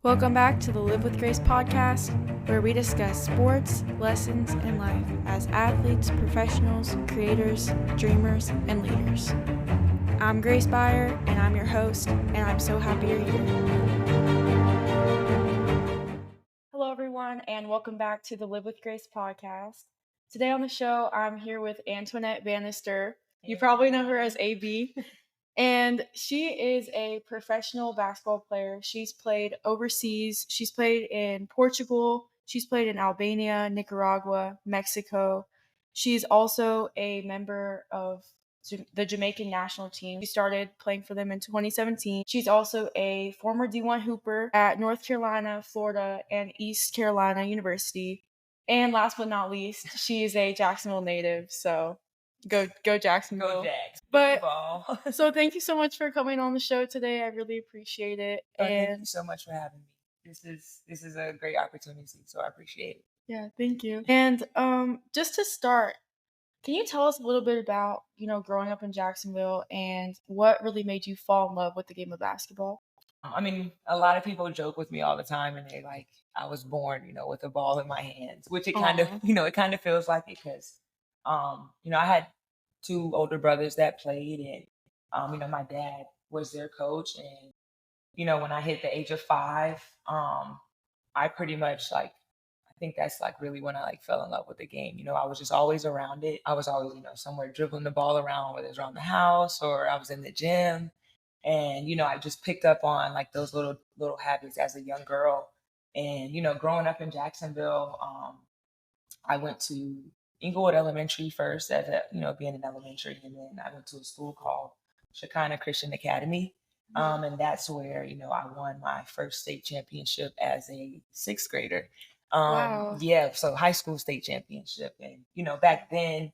Welcome back to the Live with Grace podcast, where we discuss sports, lessons, and life as athletes, professionals, creators, dreamers, and leaders. I'm Grace Byer, and I'm your host, and I'm so happy you're here. Hello, everyone, and welcome back to the Live with Grace podcast. Today on the show, I'm here with Antoinette Bannister. You probably know her as AB. And she is a professional basketball player. She's played overseas. She's played in Portugal. She's played in Albania, Nicaragua, Mexico. She's also a member of the Jamaican National Team. She started playing for them in 2017. She's also a former D1 hooper at North Carolina, Florida, and East Carolina University. And last but not least, she is a Jacksonville native. So go Jacksonville. Go Jags. But Ball. so thank you so much for coming on the show today. I really appreciate it. Thank you so much for having me. This is a great opportunity, so I appreciate it. Yeah, thank you. And just to start, can you tell us a little bit about, growing up in Jacksonville and what really made you fall in love with the game of basketball? I mean, a lot of people joke with me all the time, and they like I was born, with a ball in my hands, which it kind of, it kind of feels like it because, I had two older brothers that played, and my dad was their coach, and when I hit the age of 5, I pretty much I think that's really when I fell in love with the game. I was just always around it. I was always, somewhere dribbling the ball around, whether it was around the house or I was in the gym. And, I just picked up on those little habits as a young girl. And, growing up in Jacksonville, I went to Inglewood Elementary first as being in elementary. And then I went to a school called Shekinah Christian Academy. And that's where, I won my first state championship as a 6th grader. Wow. Yeah, so high school state championship. And, back then,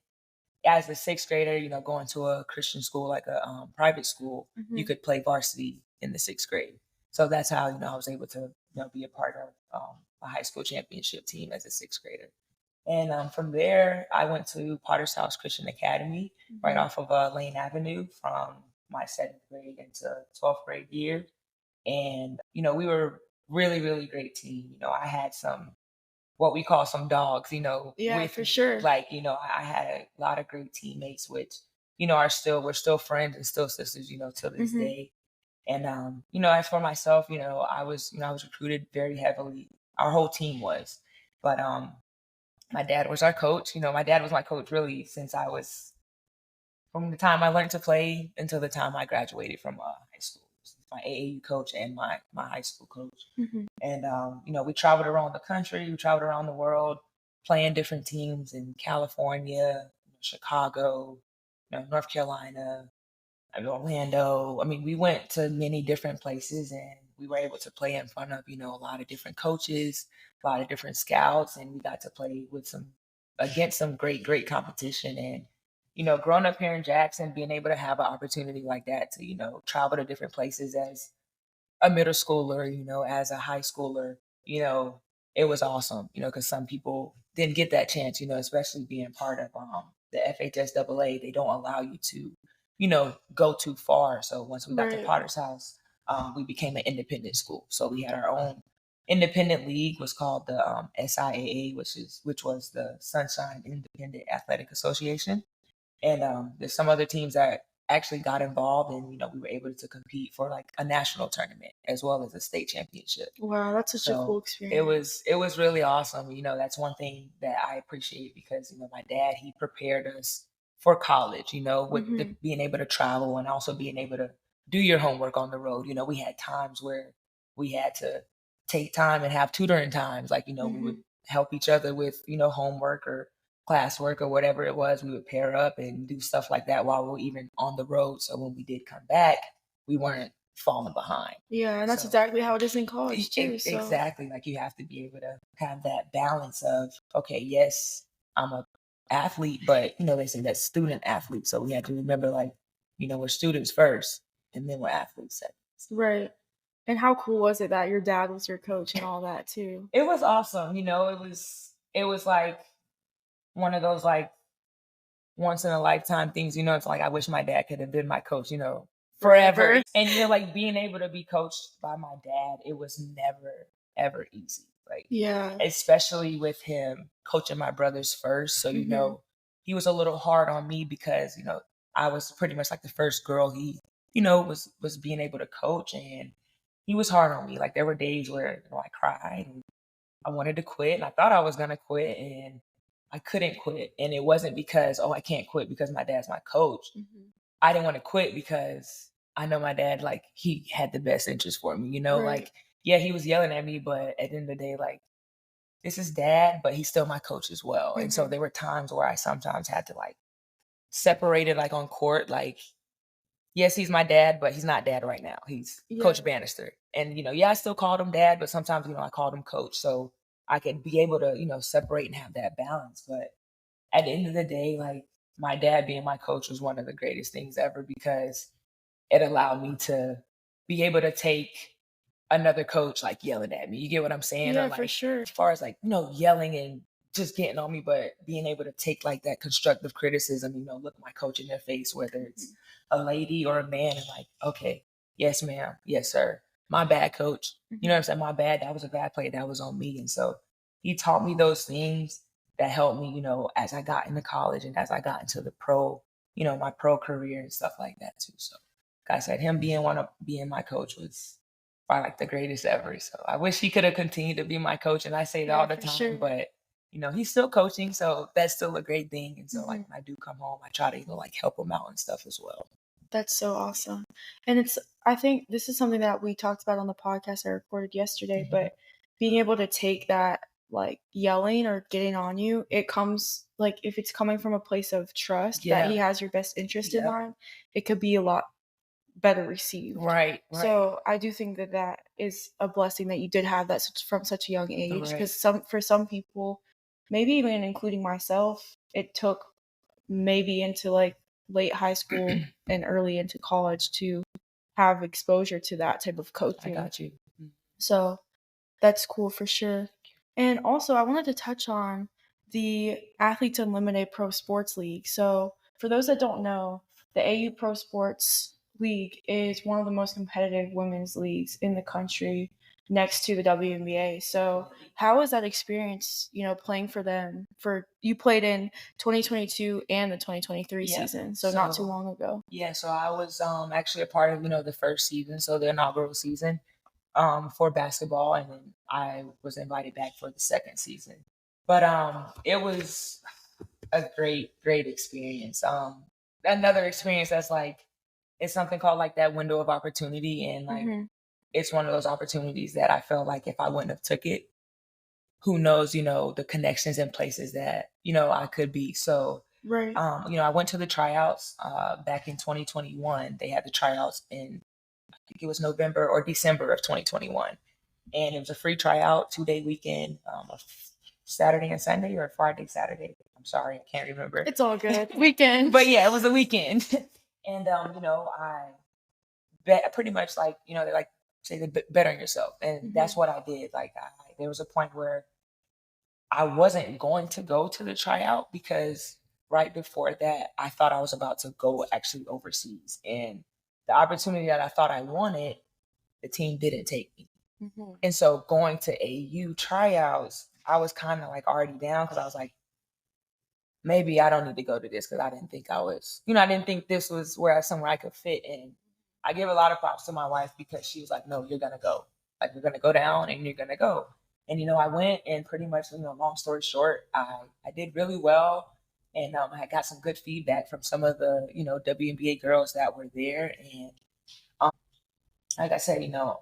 as a 6th grader, going to a Christian school, like a private school, you could play varsity in the 6th grade. So that's how, I was able to, be a part of a high school championship team as a 6th grader. And from there, I went to Potter's House Christian Academy right off of Lane Avenue from my 7th grade into 12th grade year. And, we were really, really great team. I had what we call some dogs, Yeah, with for me. sure. I had a lot of great teammates, which, we're still friends and still sisters, to this day. And, as for myself, I was recruited very heavily. Our whole team was, but, my dad was our coach. My dad was my coach really from the time I learned to play until the time I graduated from high school. My AAU coach and my high school coach. And, we traveled around the country, we traveled around the world, playing different teams in California, Chicago, North Carolina, Orlando. I mean, we went to many different places and we were able to play in front of, a lot of different coaches, a lot of different scouts, and we got to play against some great competition. And, growing up here in Jackson, being able to have an opportunity like that to, travel to different places as a middle schooler, as a high schooler, it was awesome, because some people didn't get that chance, especially being part of the FHSAA. They don't allow you to, go too far. So once we got to Potter's House, we became an independent school. So we had our own independent league, was called the SIAA, which was the Sunshine Independent Athletic Association. And there's some other teams that actually got involved, and we were able to compete for a national tournament as well as a state championship. Wow, that's such a cool experience. It was really awesome. That's one thing that I appreciate because my dad, he prepared us for college, with being able to travel and also being able to do your homework on the road. We had times where we had to take time and have tutoring times, we would help each other with homework or classwork or whatever it was. We would pair up and do stuff like that while we were even on the road. So when we did come back, we weren't falling behind. Yeah, and that's exactly how it is in college too. Exactly. You have to be able to have that balance of, okay, yes, I'm a athlete, but they say that's student athlete. So we have to remember we're students first and then we're athletes second. Right. And how cool was it that your dad was your coach and all that too? It was awesome. It was like one of those once in a lifetime things, it's I wish my dad could have been my coach, forever. And, you know, like being able to be coached by my dad, it was never, ever easy. Like, Yeah. especially with him coaching my brothers first. So, you know, he was a little hard on me because, you know, I was pretty much like the first girl he, you know, was being able to coach, and he was hard on me. Like there were days where, you know, I cried and I wanted to quit, and I thought I was gonna quit, and I couldn't quit. And it wasn't because, oh, I can't quit because my dad's my coach. I didn't want to quit because I know my dad, like, he had the best interest for me, you know, like, yeah, he was yelling at me, but at the end of the day, like, this is dad, but he's still my coach as well. And so there were times where I sometimes had to like separate it, like on court, like, yes, he's my dad, but he's not dad right now. He's Coach Bannister. And, you know, yeah, I still called him dad, but sometimes, you know, I called him coach. So I could be able to, you know, separate and have that balance. But at the end of the day, like, my dad being my coach was one of the greatest things ever because it allowed me to be able to take another coach like yelling at me. You get what I'm saying? Yeah, or like, for sure. As far as like, you know, yelling and just getting on me, but being able to take like that constructive criticism, you know, look my coach in their face, whether it's a lady or a man, and like, okay, yes, ma'am, yes, sir. My bad, coach. You know what I'm saying? My bad. That was a bad play. That was on me. And so he taught me those things that helped me, you know, as I got into college and as I got into the pro, you know, my pro career and stuff like that too. So like I said, him being my coach was probably like the greatest ever. So I wish he could have continued to be my coach. And I say that all the time, but you know, he's still coaching, so that's still a great thing. And so like when I do come home, I try to, you know, like help him out and stuff as well. That's so awesome. And I think this is something that we talked about on the podcast I recorded yesterday, but being able to take that like yelling or getting on you, it comes like if it's coming from a place of trust that he has your best interest in mind, it could be a lot better received. Right. So I do think that that is a blessing that you did have that from such a young age, because for some people, maybe even including myself, it took maybe into like late high school and early into college to have exposure to that type of coaching. I got you. So that's cool for sure. And also, I wanted to touch on the Athletes Unlimited Pro Sports League. So for those that don't know, the AU Pro Sports League is one of the most competitive women's leagues in the country, next to the WNBA. So how was that experience, you know, playing for them? You played in 2022 and the 2023 season, so not too long ago. Yeah, so I was actually a part of, you know, the first season, so the inaugural season for basketball, and then I was invited back for the second season. But it was a great experience. Another experience that's like, it's something called like that window of opportunity, and like it's one of those opportunities that I felt like if I wouldn't have took it, who knows, you know, the connections and places that, you know, I could be. So you know, I went to the tryouts back in 2021. They had the tryouts in, I think it was November or December of 2021, and it was a free tryout, 2-day weekend, Saturday and Sunday, or Friday, Saturday. I'm sorry, I can't remember. It's all good. Weekend. But yeah, it was a weekend. And, you know, I pretty much like, you know, they like say to bet on yourself. And that's what I did. Like there was a point where I wasn't going to go to the tryout because right before that, I thought I was about to go actually overseas. And the opportunity that I thought I wanted, the team didn't take me. And so going to AU tryouts, I was kind of like already down because I was like, maybe I don't need to go to this because I didn't think I was, you know, I didn't think this was somewhere I could fit in. I give a lot of props to my wife because she was like, no, you're going to go. Like, you're going to go down and you're going to go. And, you know, I went, and pretty much, you know, long story short, I did really well. And I got some good feedback from some of the, you know, WNBA girls that were there. And like I said, you know,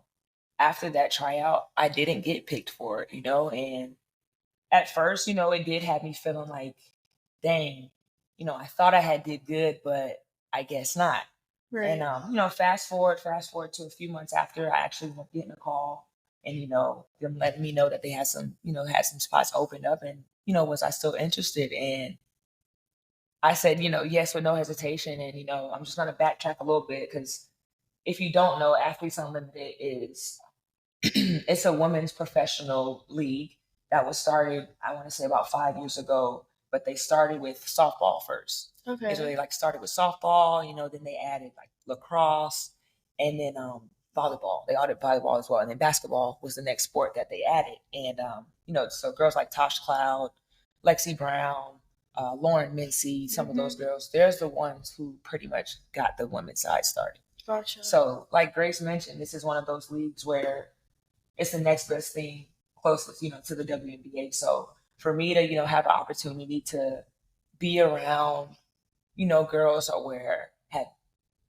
after that tryout, I didn't get picked for it, you know, and at first, you know, it did have me feeling like, dang, you know, I thought I had did good, but I guess not. And, you know, fast forward to a few months after, I actually went getting a call, and, you know, them letting me know that they had some spots opened up, and, you know, was I still interested? And I said, you know, yes, with no hesitation. And, you know, I'm just going to backtrack a little bit because if you don't know, Athletes Unlimited is, it's a women's professional league that was started, I want to say about 5 years ago, but they started with softball first. Okay. So they like started with softball, you know, then they added like lacrosse, and then volleyball. They added volleyball as well, and then basketball was the next sport that they added. And so girls like Tosh Cloud, Lexi Brown, Lauren Mincy, some of those girls, there's the ones who pretty much got the women's side started. Gotcha. So, like Grace mentioned, this is one of those leagues where it's the next best thing closest, to the WNBA. So for me to, have an opportunity to be around, girls where have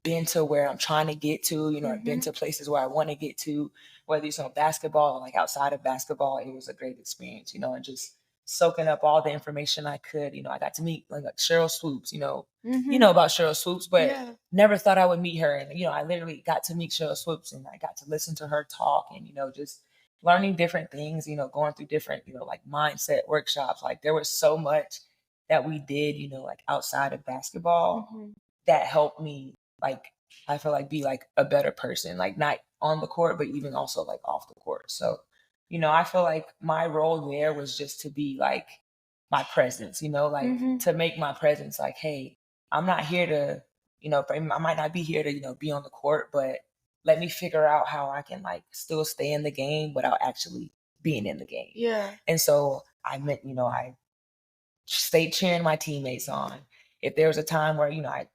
been to where I'm trying to get to, I've been to places where I want to get to, whether it's on basketball or like outside of basketball, it was a great experience, and just soaking up all the information I could. I got to meet like Cheryl Swoops, you know about Cheryl Swoops, but never thought I would meet her. And, I literally got to meet Cheryl Swoops and I got to listen to her talk and, just learning different things, going through different, like mindset workshops. Like there was so much that we did, like outside of basketball that helped me, like, I feel like be like a better person, like not on the court, but even also like off the court. So, I feel like my role there was just to be like my presence, like to make my presence like, hey, I'm not here to, I might not be here to, be on the court, but let me figure out how I can like still stay in the game without actually being in the game. Yeah. And so I meant, I stayed cheering my teammates on. If there was a time where,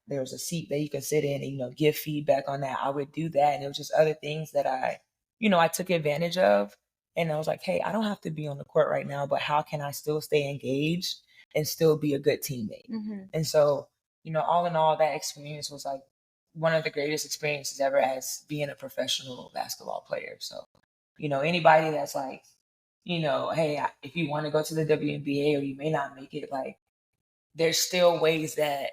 there was a seat that you could sit in and, give feedback on that, I would do that. And it was just other things that I took advantage of. And I was like, hey, I don't have to be on the court right now, but how can I still stay engaged and still be a good teammate? And so, all in all, that experience was like one of the greatest experiences ever as being a professional basketball player. So, anybody that's like, hey, if you want to go to the WNBA or you may not make it, like there's still ways that,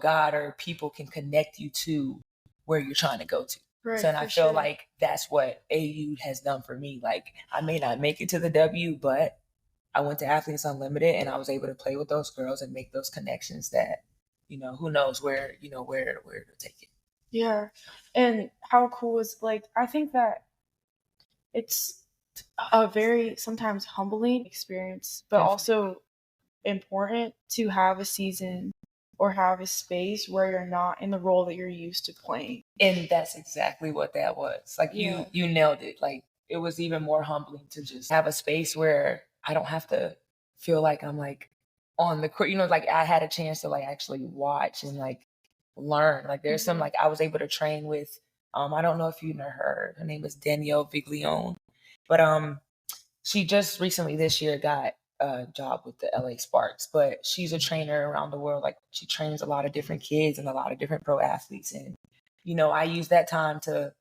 God or people can connect you to where you're trying to go to. Right, so, and I feel like that's what AU has done for me. Like I may not make it to the W, but I went to Athletes Unlimited and I was able to play with those girls and make those connections that, who knows where to take it. Yeah. And how cool is, like, I think that it's a very sometimes humbling experience, but Definitely. also important to have a season or have a space where you're not in the role that you're used to playing. And that's exactly what that was. Like you nailed it. Like it was even more humbling to just have a space where I don't have to feel like I'm like on the court, like I had a chance to like actually watch and like learn. Like there's some, like I was able to train with, I don't know if you know her name is Danielle Viglione, but she just recently this year got a job with the LA Sparks, but she's a trainer around the world. Like she trains a lot of different kids and a lot of different pro athletes. And, I used that time to,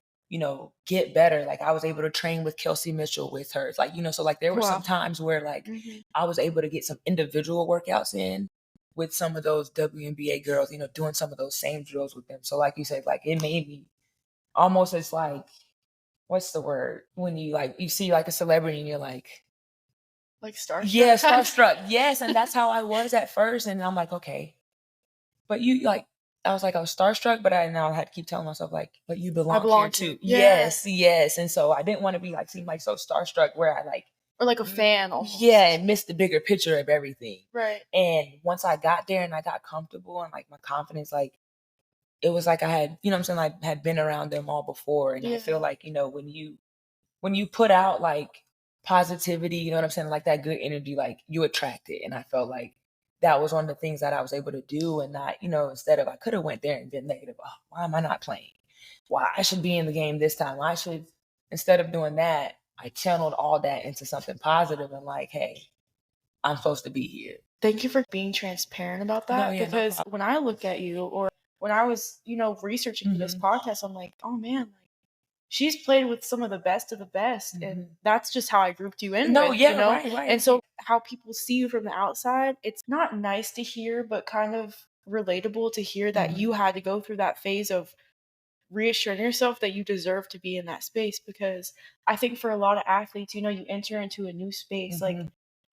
get better. Like I was able to train with Kelsey Mitchell with her. Like, so like there were some times where like I was able to get some individual workouts in with some of those WNBA girls, doing some of those same drills with them. So like you said, like it made me almost, it's like, what's the word? When you like, you see like a celebrity and you're like starstruck. Yeah, starstruck. Yes. And that's how I was at first. And I'm like, okay, but you like, I was starstruck, but I now had to keep telling myself like, but you belong here too. Yes. And so I didn't want to be like, seem like so starstruck where I like, or like a fan almost. Yeah, and missed the bigger picture of everything. Right. And once I got there and I got comfortable and like my confidence, like it was like I had, I'm saying, I had been around them all before. And I feel like, when you put out like positivity, I'm saying, like that good energy, like you attract it. And I felt like that was one of the things that I was able to do and not, instead of, I could have went there and been negative. Oh, why am I not playing? Why I should be in the game this time. Instead of doing that, I channeled all that into something positive and like, hey, I'm supposed to be here. Thank you for being transparent about that. Because when I look at you, or when I was, researching for this podcast, I'm like, oh man, like she's played with some of the best, and that's just how I grouped you in. Right. And so how people see you from the outside, it's not nice to hear, but kind of relatable to hear that you had to go through that phase of reassuring yourself that you deserve to be in that space. Because I think for a lot of athletes, you enter into a new space. Like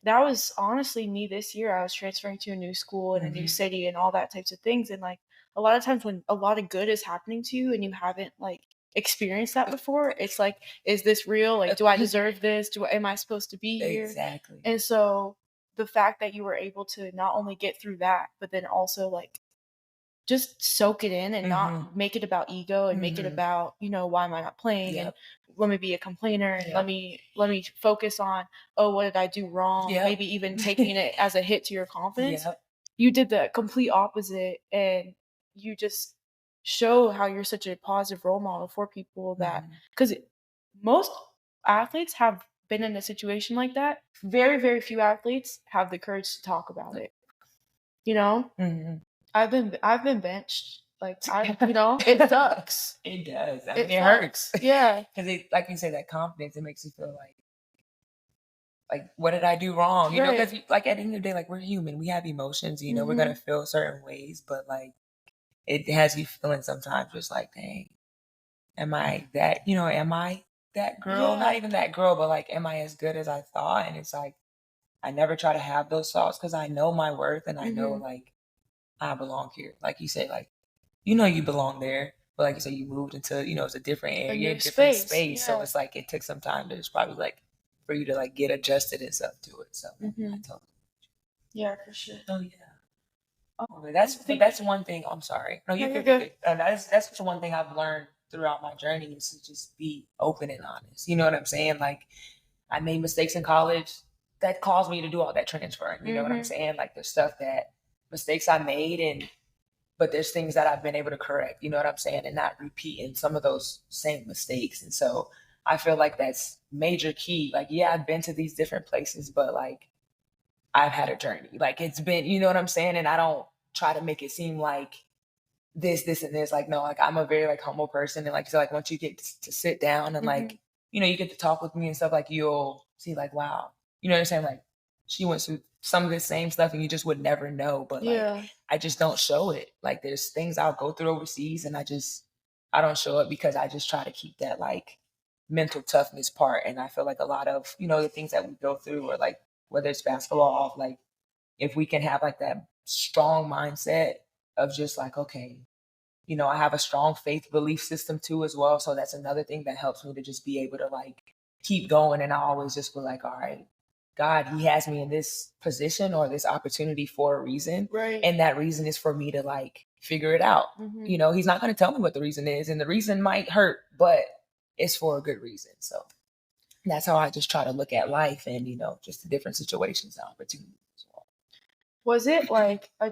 that was honestly me this year. I was transferring to a new school in a new city and all that types of things. And like a lot of times when a lot of good is happening to you and you haven't like experienced that before, it's like, is this real? Like, do I deserve this? Am I supposed to be here? Exactly. And so the fact that you were able to not only get through that, but then also like just soak it in and not make it about ego and make it about, why am I not playing? And let me be a complainer and let me focus on, oh, what did I do wrong? Maybe even taking it as a hit to your confidence. You did the complete opposite, and you just show how you're such a positive role model for people, that because most athletes have been in a situation like that. Very, very few athletes have the courage to talk about it. I've been benched. Like, it sucks. It does. I mean, it hurts. Yeah. Because it, like you say, that confidence, it makes you feel like, what did I do wrong? You know, because like at the end of the day, like, we're human. We have emotions, we're going to feel certain ways, but like, it has you feeling sometimes just like, dang, am I that girl? Yeah. Not even that girl, but like, am I as good as I thought? And it's like, I never try to have those thoughts because I know my worth and I know like I belong here. Like you said, like, you belong there, but like you said, you moved into, it's a different area, different space. So it's like, it took some time to, it's probably like for you to like get adjusted and stuff to it. So I totally. Yeah, for sure. Oh yeah. Oh, that's one thing. I'm sorry. No, you're good. That's just one thing I've learned throughout my journey is to just be open and honest. You know what I'm saying? Like, I made mistakes in college that caused me to do all that transferring. You know what I'm saying? Like, there's mistakes I made, but there's things that I've been able to correct. You know what I'm saying? And not repeating some of those same mistakes. And so I feel like that's major key. Like, yeah, I've been to these different places, but like, I've had a journey. Like, it's been, you know what I'm saying? And I don't try to make it seem like this, and this. Like, no, like, I'm a very like humble person. And like, so like, once you get to sit down and like, you get to talk with me and stuff, like, you'll see like, wow, you know what I'm saying? Like, she went through some of the same stuff and you just would never know. But like, I just don't show it. Like, there's things I'll go through overseas and I don't show it because I just try to keep that like mental toughness part. And I feel like a lot of, the things that we go through, or like, whether it's basketball, like, if we can have like that strong mindset of just like, okay, I have a strong faith belief system too as well. So that's another thing that helps me to just be able to like keep going. And I always just feel like, all right, God, he has me in this position or this opportunity for a reason. Right. And that reason is for me to like figure it out. He's not going to tell me what the reason is, and the reason might hurt, but it's for a good reason. So that's how I just try to look at life and, just the different situations and opportunities as well. Was it like a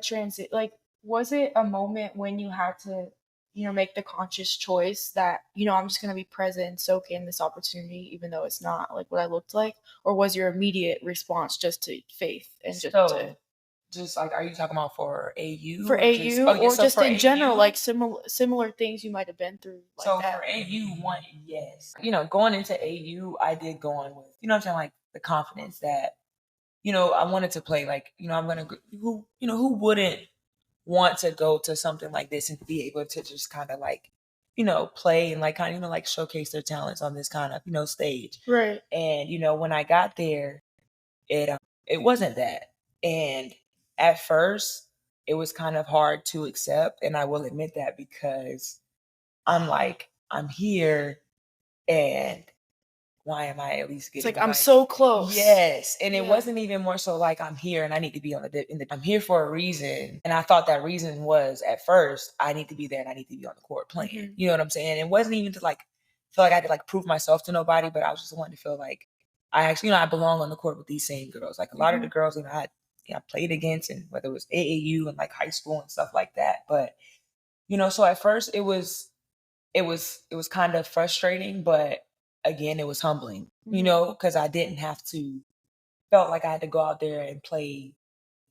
was it a moment when you had to, make the conscious choice that, I'm just going to be present and soak in this opportunity, even though it's not like what I looked like? Or was your immediate response just to faith and just like, are you talking about for AU? For AU, or just in general, like similar things you might have been through? Like so that? For AU, yes. Going into AU, I did go on with, what I'm saying, like the confidence that, I wanted to play. Like, I'm gonna who wouldn't want to go to something like this and be able to just kind of like, play and like kind of, like showcase their talents on this kind of, stage. Right. And, when I got there, it wasn't that. And at first it was kind of hard to accept. And I will admit that, because I'm here, and why am I at least getting? It's like, I'm so close. Yes. And it wasn't even more so like I'm here and I need to be I'm here for a reason. And I thought that reason was, at first, I need to be there and I need to be on the court playing. You know what I'm saying? It wasn't even to like feel like I had to like prove myself to nobody, but I was just wanting to feel like I actually, I belong on the court with these same girls. Like a lot of the girls I played against, and whether it was AAU and like high school and stuff like that. But, so at first it was kind of frustrating, but again, it was humbling, because I didn't have to, felt like I had to go out there and play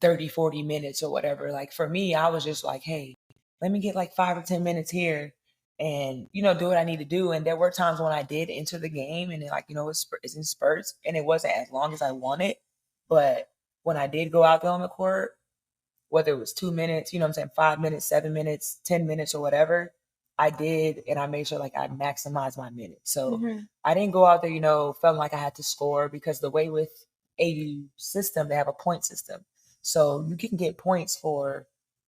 30, 40 minutes or whatever. Like, for me, I was just like, hey, let me get like 5 or 10 minutes here and, do what I need to do. And there were times when I did enter the game and like, it's in spurts, and it wasn't as long as I wanted. But when I did go out there on the court, whether it was 2 minutes, 5 minutes, 7 minutes, 10 minutes or whatever, I did, and I made sure like I maximized my minutes. So I didn't go out there, feeling like I had to score, because the way with AU system, they have a point system. So you can get points for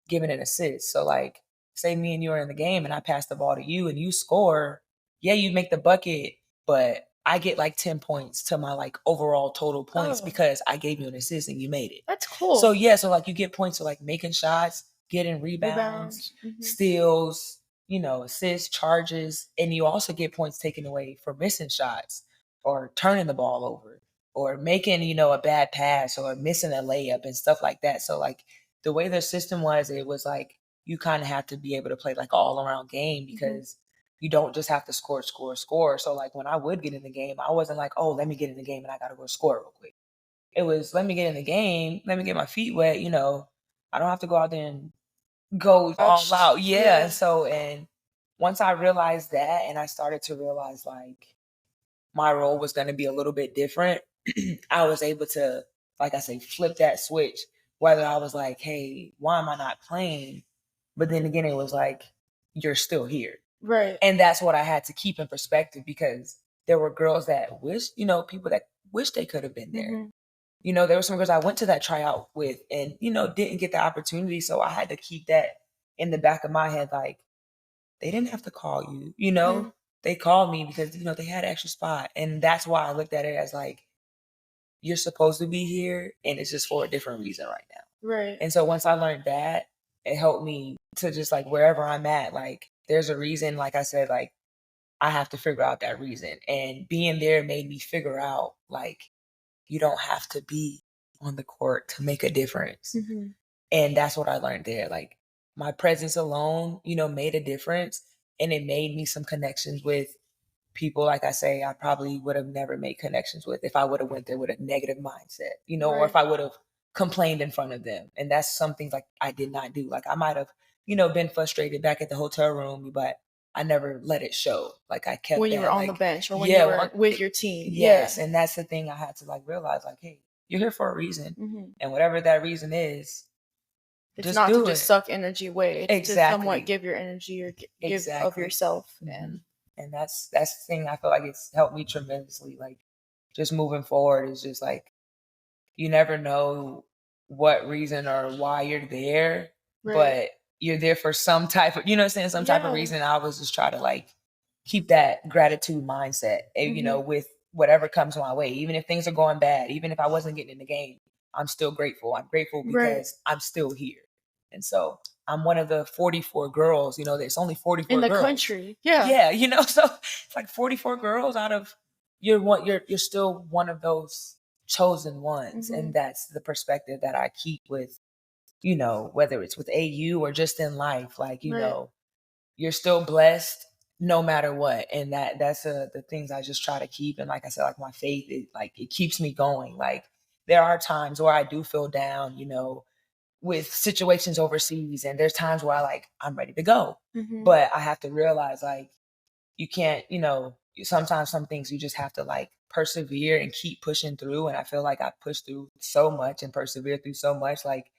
giving an assist. So like, say me and you are in the game and I pass the ball to you and you score, yeah, you make the bucket, but I get like 10 points to my like overall total points because I gave you an assist and you made it. That's cool. So yeah, so like you get points for like making shots, getting rebounds, Mhm. steals, assists, charges, and you also get points taken away for missing shots or turning the ball over or making, a bad pass or missing a layup and stuff like that. So like the way their system was, it was like you kind of have to be able to play like all around game because you don't just have to score. So like when I would get in the game, I wasn't like, oh, let me get in the game and I got to go score real quick. It was, let me get in the game, let me get my feet wet, I don't have to go out there and go all out. Yeah. Yeah. So, and once I realized that and I started to realize like my role was going to be a little bit different, I was able to, like I say, flip that switch. Whether I was like, hey, why am I not playing? But then again, it was like, you're still here. Right. And that's what I had to keep in perspective because there were girls that wish, people that wish they could have been there. There were some girls I went to that tryout with and, didn't get the opportunity. So I had to keep that in the back of my head. Like, they didn't have to call you, they called me because, they had an extra spot. And that's why I looked at it as like, you're supposed to be here and it's just for a different reason right now. Right. And so once I learned that, it helped me to just like wherever I'm at, like there's a reason, like I said, like I have to figure out that reason. And being there made me figure out like you don't have to be on the court to make a difference. And that's what I learned there. Like my presence alone, made a difference. And it made me some connections with people, like I say, I probably would have never made connections with if I would have went there with a negative mindset, or if I would have complained in front of them. And that's something like I did not do. Like I might have, been frustrated back at the hotel room, but I never let it show. Like I kept when you were on the bench or when you were with your team. Yes. And that's the thing I had to like realize, like, hey, you're here for a reason. And whatever that reason is, it's just not do to just suck energy away. It's to somewhat give your energy or give of yourself. And that's the thing I feel like it's helped me tremendously. Like just moving forward is just like, you never know what reason or why you're there, but you're there for some type of, some type of reason. I always just try to like keep that gratitude mindset, with whatever comes my way, even if things are going bad, even if I wasn't getting in the game, I'm still grateful. I'm grateful because I'm still here. And so I'm one of the 44 girls, there's only 44 in the girls. country. Yeah. So it's like 44 girls out of you're still one of those chosen ones. And that's the perspective that I keep with, whether it's with AU or just in life, like, you're still blessed no matter what. And that's the things I just try to keep. And like I said, like my faith, it keeps me going. Like there are times where I do feel down, with situations overseas. And there's times where I'm ready to go, but I have to realize like, you can't, sometimes some things you just have to like persevere and keep pushing through. And I feel like I pushed through so much and persevered through so much. Like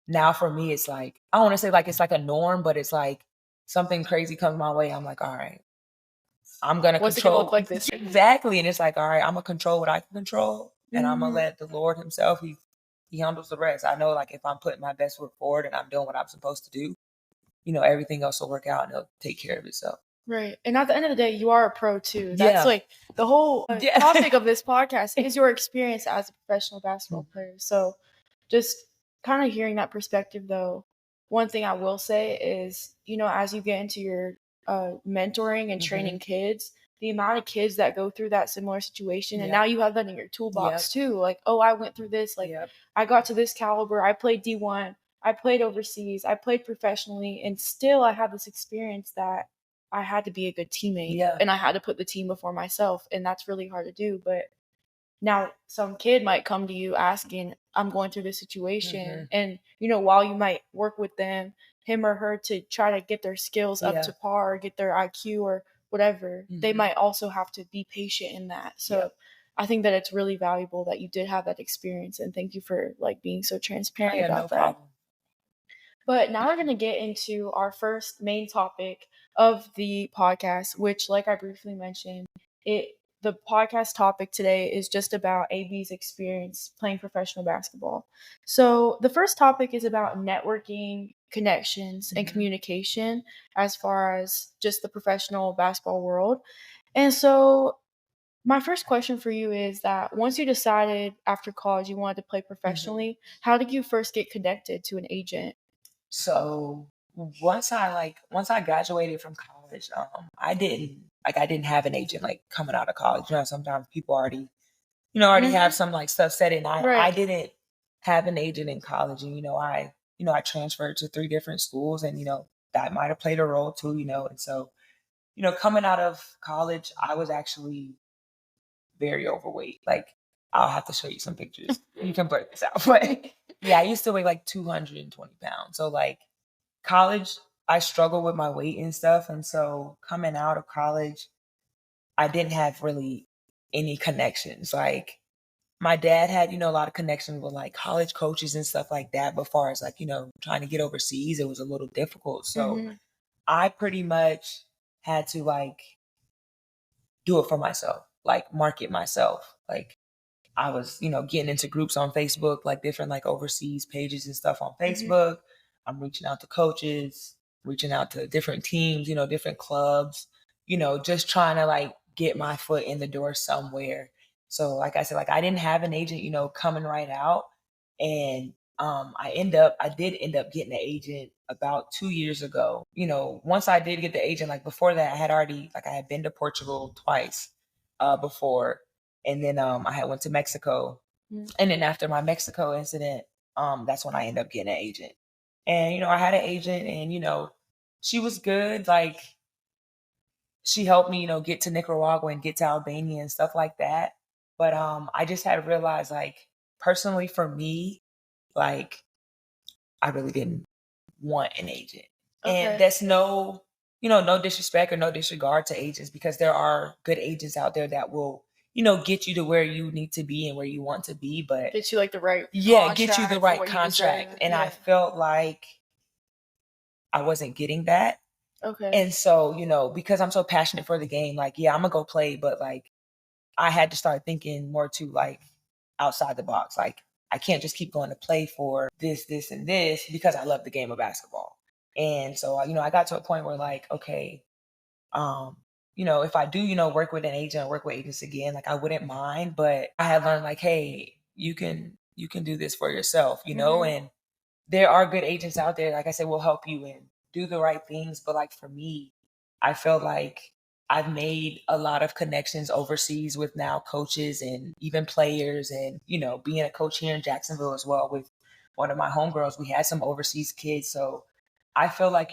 now for me, it's like, I don't want to say like it's like a norm, but it's like something crazy comes my way. I'm like, all right, I'm going to What's control. It look like this? Exactly. And it's like, all right, I'm going to control what I can control. And I'm going to let the Lord himself, he handles the rest. I know like if I'm putting my best foot forward and I'm doing what I'm supposed to do, everything else will work out and it'll take care of itself. Right. And at the end of the day, you are a pro too. That's like the whole topic of this podcast is your experience as a professional basketball player. So just kind of hearing that perspective though, one thing I will say is, as you get into your mentoring and training kids, the amount of kids that go through that similar situation and now you have that in your toolbox too. Like, oh, I went through this. Like I got to this caliber. I played D1. I played overseas. I played professionally. And still I had this experience that I had to be a good teammate and I had to put the team before myself. And that's really hard to do. But now some kid might come to you asking, I'm going through this situation. And, while you might work with them, him or her to try to get their skills up to par, or get their IQ or whatever, they might also have to be patient in that. So I think that it's really valuable that you did have that experience. And thank you for like being so transparent about that. Problem. But now we're going to get into our first main topic of the podcast, which, like I briefly mentioned, the podcast topic today is just about AB's experience playing professional basketball. So the first topic is about networking, connections, and communication as far as just the professional basketball world. And so my first question for you is that once you decided after college you wanted to play professionally, how did you first get connected to an agent? So once I graduated from college, I didn't have an agent like coming out of college. Sometimes people already have some like stuff set in. I Right. didn't have an agent in college, and I transferred to 3 different schools, and that might have played a role too, and so coming out of college, I was actually very overweight. Like, I'll have to show you some pictures. You can blur this out. But yeah, I used to weigh like 220 pounds. So like college, I struggled with my weight and stuff. And so coming out of college, I didn't have really any connections. Like my dad had, a lot of connections with like college coaches and stuff like that. But far as like, trying to get overseas, it was a little difficult. So I pretty much had to like do it for myself, like market myself. Like I was, getting into groups on Facebook, like different like overseas pages and stuff on Facebook. I'm reaching out to coaches, reaching out to different teams, different clubs, just trying to like get my foot in the door somewhere. So like I said, like I didn't have an agent, coming right out. And I did end up getting an agent about 2 years ago. Once I did get the agent, like before that, I had been to Portugal twice before. And then I had went to Mexico. And then after my Mexico incident, that's when I ended up getting an agent. And, I had an agent and, she was good. Like she helped me, get to Nicaragua and get to Albania and stuff like that. But I just had realized like personally for me, like I really didn't want an agent. And that's no disrespect or no disregard to agents, because there are good agents out there that will, get you to where you need to be and where you want to be, but Get you like the right get you the right contract. And I felt like I wasn't getting that. Okay. And so, because I'm so passionate for the game, like, yeah, I'm gonna go play, but like I had to start thinking more to like outside the box. Like I can't just keep going to play for this, and this because I love the game of basketball. And so, I got to a point where like, okay, if I do, work with an agent or work with agents again, like I wouldn't mind, but I had learned like, hey, you can do this for yourself, and there are good agents out there, like I said, will help you and do the right things. But like for me, I felt like I've made a lot of connections overseas with now coaches and even players, and, being a coach here in Jacksonville as well with one of my homegirls, we had some overseas kids. So I feel like,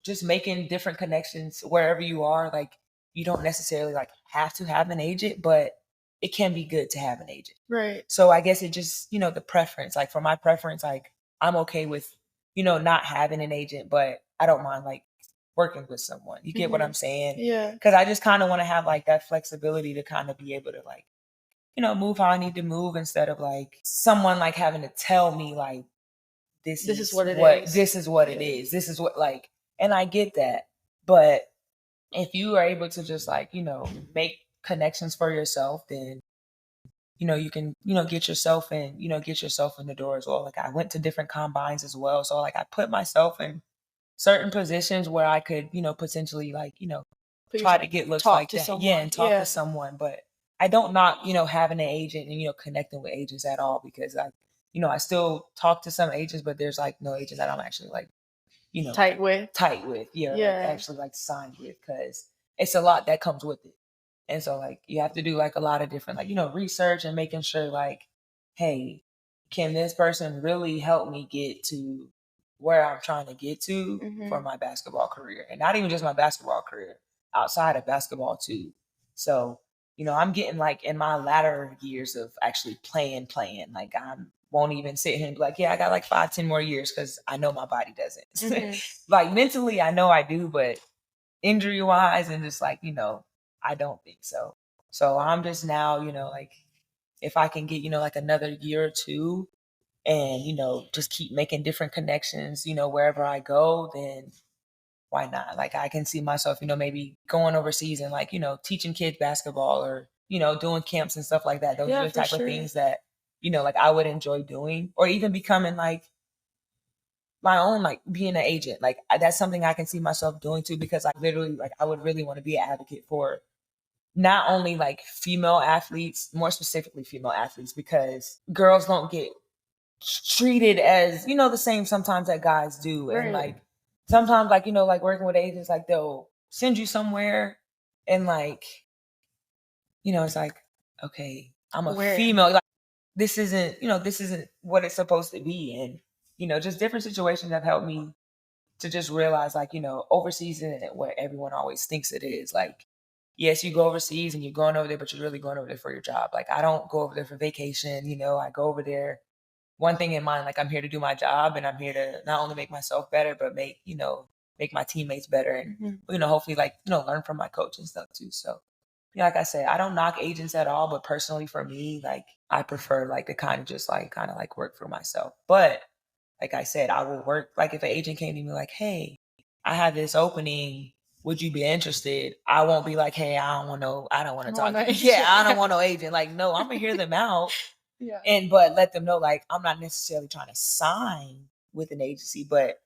just making different connections wherever you are, like you don't necessarily like have to have an agent, but it can be good to have an agent. Right. So I guess it just, the preference, like for my preference, like I'm okay with, not having an agent, but I don't mind like working with someone. You get what I'm saying? Yeah. Because I just kind of want to have like that flexibility to kind of be able to like, move how I need to move instead of like someone like having to tell me like, this is what it is. This is what it is. This is what like, and I get that. But if you are able to just like, make connections for yourself, then you can, get yourself in the door as well. Like I went to different combines as well. So like I put myself in certain positions where I could, potentially like, try to get looks like that. Yeah, and talk to someone. But I don't knock, having an agent and, connecting with agents at all, because I still talk to some agents, but there's like no agent that I'm actually like, tight with. Yeah. Like actually like signed with, because it's a lot that comes with it. And so like you have to do like a lot of different like, research and making sure like, hey, can this person really help me get to where I'm trying to get to for my basketball career? And not even just my basketball career, outside of basketball too. So, I'm getting like in my latter years of actually playing. Like I won't even sit here and be like, yeah, I got like 5-10 more years, because I know my body doesn't. Like mentally, I know I do, but injury wise and just like, I don't think so. So I'm just now, like if I can get, like another year or two and, just keep making different connections, wherever I go, then why not? Like I can see myself, maybe going overseas and like, teaching kids basketball or, doing camps and stuff like that. Those are the type of things that, like I would enjoy doing, or even becoming like my own, like being an agent. Like that's something I can see myself doing too, because I literally like I would really want to be an advocate for not only like female athletes, more specifically female athletes, because girls don't get treated as, the same sometimes that guys do. And Right. like sometimes like, like working with agents, like they'll send you somewhere and like, it's like, okay, I'm a Where? female. Like this isn't what it's supposed to be. And, just different situations have helped me to just realize like, overseas isn't what everyone always thinks it is. Like, yes, you go overseas and you're going over there, but you're really going over there for your job. Like I don't go over there for vacation, I go over there one thing in mind, like I'm here to do my job and I'm here to not only make myself better, but make my teammates better and, hopefully like, learn from my coach and stuff too. So, like I said, I don't knock agents at all, but personally for me, like I prefer like to kind of like work for myself. But like I said, I will work, like if an agent came to me like, hey, I have this opening. Would you be interested? I won't be like, hey, I don't want to talk. Yeah, I don't want no agent. Like, no, I'm gonna hear them out. Yeah. But let them know, like, I'm not necessarily trying to sign with an agency, but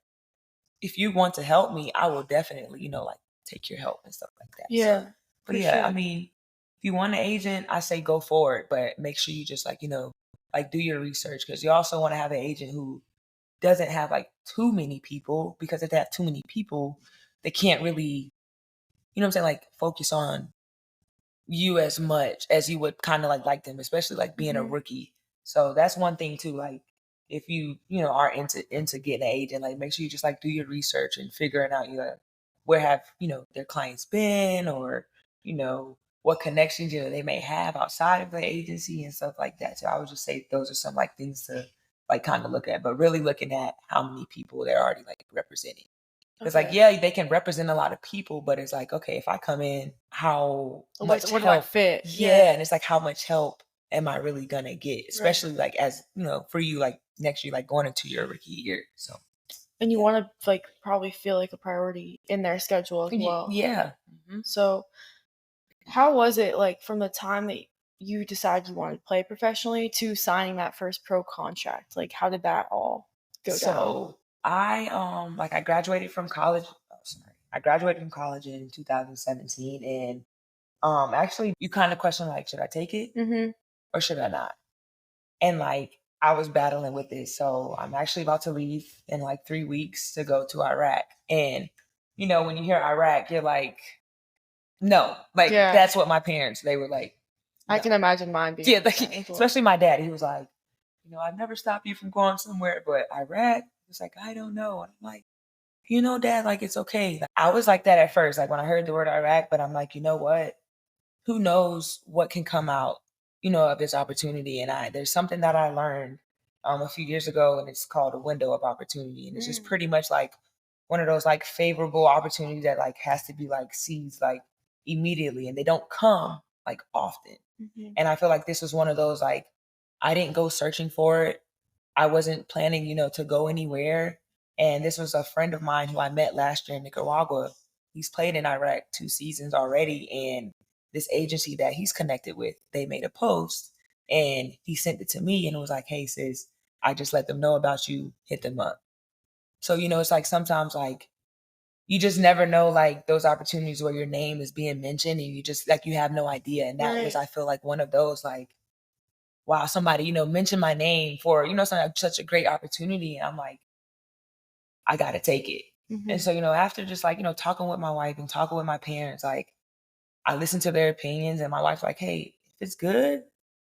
if you want to help me, I will definitely, like take your help and stuff like that. Yeah. So, but yeah, sure. I mean, if you want an agent, I say go for it, but make sure you just like, like do your research because you also want to have an agent who doesn't have like too many people because if they have too many people, they can't really, what I'm saying, like focus on you as much as you would kind of like them, especially like being a rookie. So that's one thing too. Like if you are into getting an agent, like make sure you just like do your research and figuring out where have their clients been or what connections they may have outside of the agency and stuff like that. So I would just say those are some like things to like kind of look at, but really looking at how many people they're already like representing. It's like, yeah, they can represent a lot of people, but it's like, okay, if I come in, how much where help? Do I fit? Yeah, and it's like, how much help am I really gonna get? Especially like as for you, like next year, like going into your rookie year. So, and you want to like probably feel like a priority in their schedule as well. Yeah. So, how was it like from the time that you decided you wanted to play professionally to signing that first pro contract? Like, how did that all go down? So I I graduated from college. I graduated from college in 2017, and actually, you kind of question like, should I take it or should I not? And like, I was battling with it. So I'm actually about to leave in like 3 weeks to go to Iraq. And when you hear Iraq, you're like, no, like that's what my parents, they were like. No. I can imagine mine being. Yeah, like, especially my dad. He was like, I've never stopped you from going somewhere, but Iraq, was like, I don't know. And I'm like, Dad, like, it's okay. Like, I was like that at first, like when I heard the word Iraq, but I'm like, you know what? Who knows what can come out, of this opportunity. And there's something that I learned a few years ago, and it's called a window of opportunity. And it's just pretty much like one of those like favorable opportunities that like has to be like seized like immediately, and they don't come like often. And I feel like this was one of those, like, I didn't go searching for it. I wasn't planning, to go anywhere. And this was a friend of mine who I met last year in Nicaragua. He's played in Iraq 2 seasons already. And this agency that he's connected with, they made a post and he sent it to me and it was like, hey, sis, I just let them know about you, hit them up. So, it's like sometimes like you just never know like those opportunities where your name is being mentioned and you just like, you have no idea. And that was, I feel like one of those like, wow, somebody, mentioned my name for, such a great opportunity. And I'm like, I got to take it. And so, after just like, talking with my wife and talking with my parents, like I listened to their opinions and my wife's like, hey, if it's good,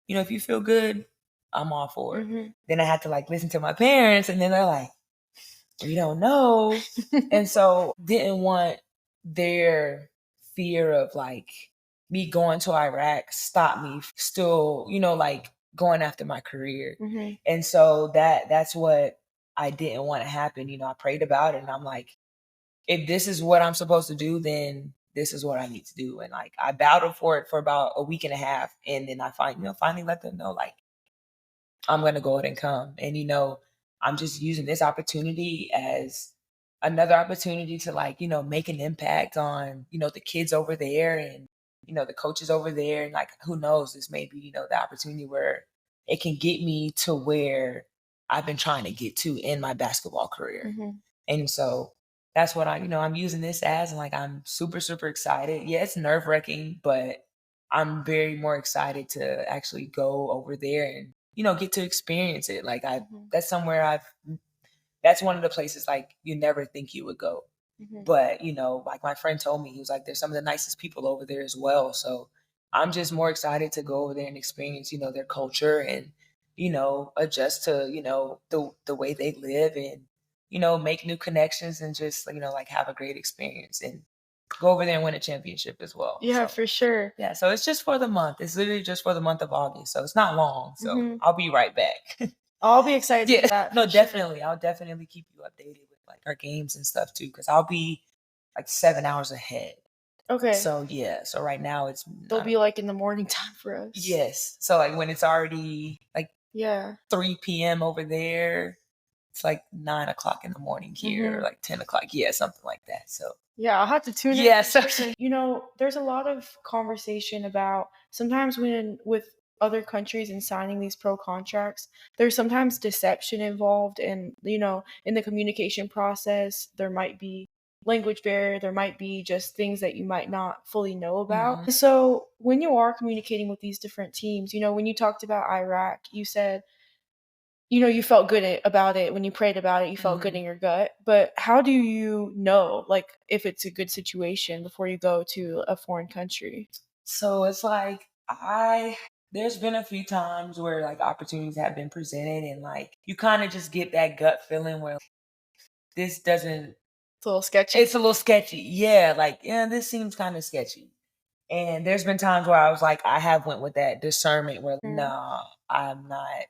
if you feel good, I'm all for it. Then I had to like listen to my parents and then they're like, we don't know. And so didn't want their fear of like me going to Iraq stop me still, like going after my career. And so that's what I didn't want to happen. I prayed about it and I'm like, if this is what I'm supposed to do, then this is what I need to do. And like I battled for it for about a week and a half. And then I finally let them know like I'm gonna go ahead and come. And I'm just using this opportunity as another opportunity to like, make an impact on, the kids over there and, the coaches over there. And like, who knows, this may be, the opportunity where it can get me to where I've been trying to get to in my basketball career. And so that's what I'm using this as. And like, I'm super, super excited. Yeah, it's nerve wracking, but I'm very more excited to actually go over there and, get to experience it. Like that's somewhere that's one of the places like you never think you would go. But, like my friend told me, he was like, there's some of the nicest people over there as well. So I'm just more excited to go over there and experience, their culture and, adjust to, the way they live and, make new connections and just, like have a great experience and go over there and win a championship as well. Yeah, So, for sure. yeah. So it's just for the month. It's literally just for the month of August. So it's not long. So I'll be right back. I'll be excited Yeah. for that. No, for sure. definitely. I'll definitely keep you updated with like our games and stuff too, because I'll be like 7 hours ahead. Okay. So yeah. So right now it's They'll be like in the morning time for us. Yes. So like when it's already like 3 p.m. over there, it's like 9 o'clock in the morning here, like 10 o'clock. Yeah, something like that. So yeah, I'll have to tune in. Yes. There's a lot of conversation about sometimes when with other countries and signing these pro contracts, there's sometimes deception involved, and in the communication process, there might be language barrier, there might be just things that you might not fully know about. So when you are communicating with these different teams, when you talked about Iraq, you said you felt good about it when you prayed about it, you felt good in your gut. But how do you know, like, if it's a good situation before you go to a foreign country? So it's like there's been a few times where like opportunities have been presented and like you kind of just get that gut feeling where this doesn't. It's a little sketchy. It's a little sketchy. Yeah, like, this seems kind of sketchy. And there's been times where I was like, I have went with that discernment where, nah, I'm not.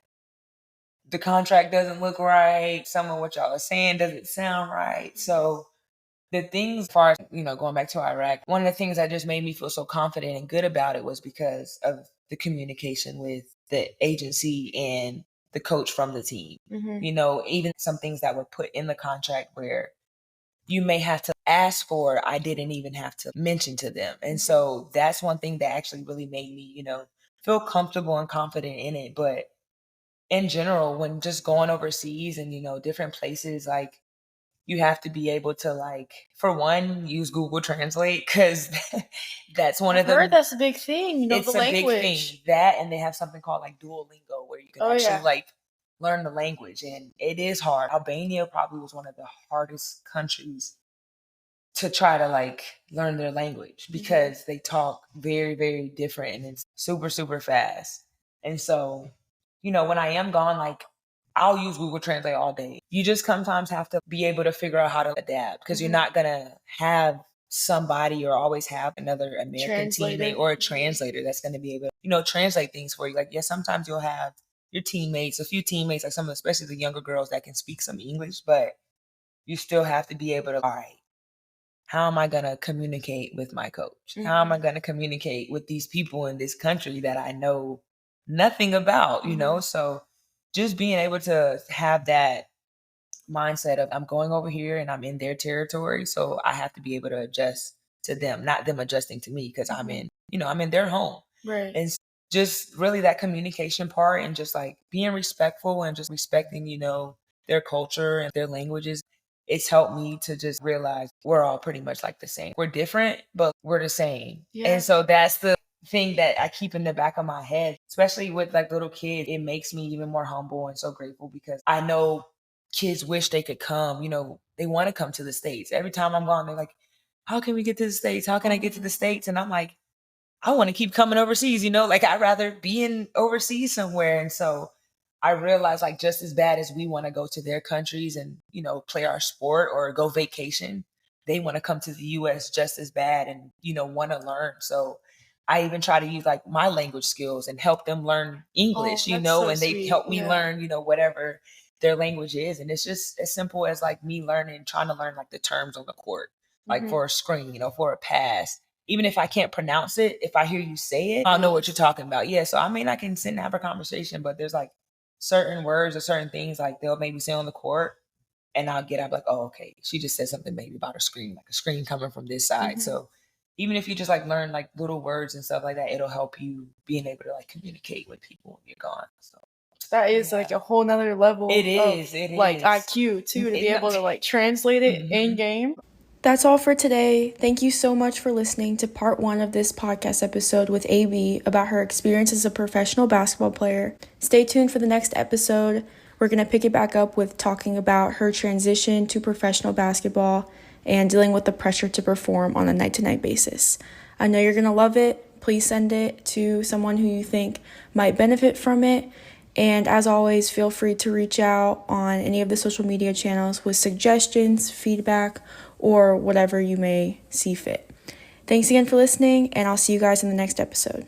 The contract doesn't look right. Some of what y'all are saying doesn't sound right. So the things, as far as, going back to Iraq, one of the things that just made me feel so confident and good about it was because of the communication with the agency and the coach from the team. Even some things that were put in the contract where you may have to ask for, I didn't even have to mention to them. And so that's one thing that actually really made me, feel comfortable and confident in it. But in general, when just going overseas and, different places, like you have to be able to like, for one, use Google Translate because that's one I've of the. heard that's a big thing, It's the a language. big thing. That, and they have something called like Duolingo where you can actually like learn the language, and it is hard. Albania probably was one of the hardest countries to try to like learn their language because they talk very, very different and it's super, super fast. And so, when I am gone, like I'll use Google Translate all day. You just sometimes have to be able to figure out how to adapt because you're not going to have somebody or always have another American teammate or a translator that's going to be able to, translate things for you. Like, yes, sometimes you'll have your teammates, a few teammates, like some, especially the younger girls that can speak some English, but you still have to be able to, all right, how am I going to communicate with my coach? How am I going to communicate with these people in this country that I know nothing about, So just being able to have that mindset of I'm going over here and I'm in their territory. So I have to be able to adjust to them, not them adjusting to me because I'm in, I'm in their home. Right. And just really that communication part and just like being respectful and just respecting, their culture and their languages. It's helped me to just realize we're all pretty much like the same. We're different, but we're the same. Yeah. And so that's the thing that I keep in the back of my head, especially with like little kids. It makes me even more humble and so grateful because I know kids wish they could come, they want to come to the States. Every time I'm gone, they're like, how can we get to the States? How can I get to the States? And I'm like, I want to keep coming overseas, like I'd rather be in overseas somewhere. And so I realized like just as bad as we want to go to their countries and, play our sport or go vacation, they want to come to the US just as bad and, want to learn. So I even try to use like my language skills and help them learn English, and they help me learn, whatever their language is. And it's just as simple as like me trying to learn like the terms on the court, like for a screen, for a pass. Even if I can't pronounce it, if I hear you say it, I'll know what you're talking about. Yeah. So I mean, I can sit and have a conversation, but there's like certain words or certain things like they'll maybe say on the court and I'm like, oh, okay. She just said something maybe about a screen, like a screen coming from this side. So even if you just like learn like little words and stuff like that, it'll help you being able to like communicate with people when you're gone. So that is like a whole nother level. It is like IQ too, to be able to like translate it in game. That's all for today. Thank you so much for listening to part 1 of this podcast episode with AB about her experience as a professional basketball player. Stay tuned for the next episode. We're going to pick it back up with talking about her transition to professional basketball and dealing with the pressure to perform on a night-to-night basis. I know you're going to love it. Please send it to someone who you think might benefit from it. And as always, feel free to reach out on any of the social media channels with suggestions, feedback, or whatever you may see fit. Thanks again for listening, and I'll see you guys in the next episode.